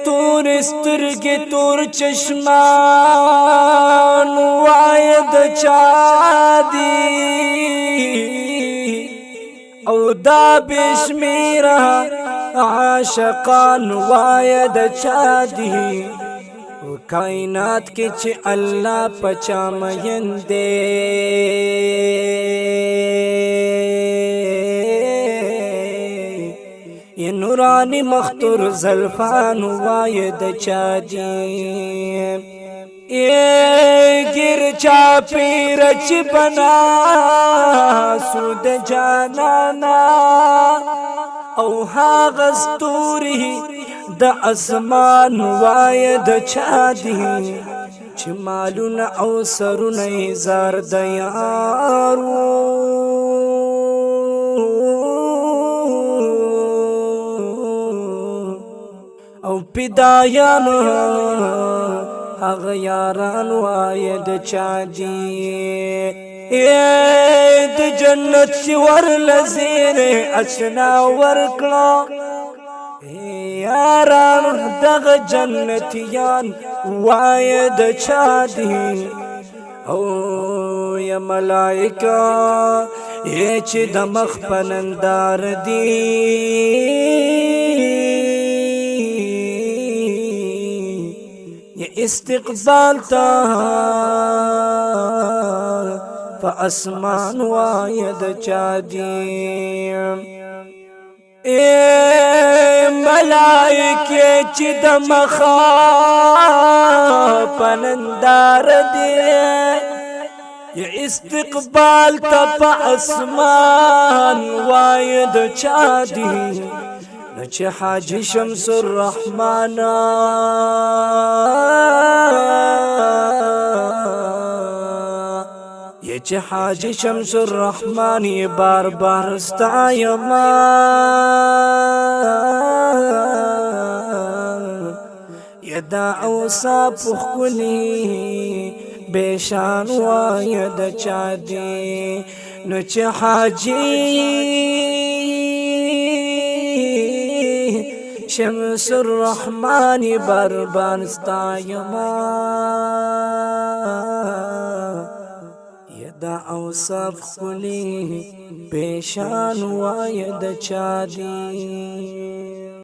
تور سترګې تور چشمان وای د چا دي او دا بشمیره عاشقان وای د چا دي کائنات کې چې الله پچا مین دے یہ نورانی مختور زلفان وای د چا دی یہ گر چا پیر چ بنا سود جانانا او ها غستوری د اسمان وای د چا دی چې مالونه او سرونه زار د یارو او پیدایان هغه یاران وای د چا دی د جنت چې ورلزیر اشنا ورکړه یاران دغه جنتیان وای د چا دی او یا ملائکه چې د مخ پنندار دی استقبال تا فاسمان وای د چا دی ملائکه چې د مخا پنندار دی یا استقبال تا فاسمان وای د چا دی نچ حاجی شمس الرحمن یہ چ حاجی شمس الرحمن یہ بار بار استعیما یدا اوصاف خلی بیشان واید چا دی نچ حاجی شمس الرحمن بربان استایما یدا اوصاف خلی پیشان وای د چا دی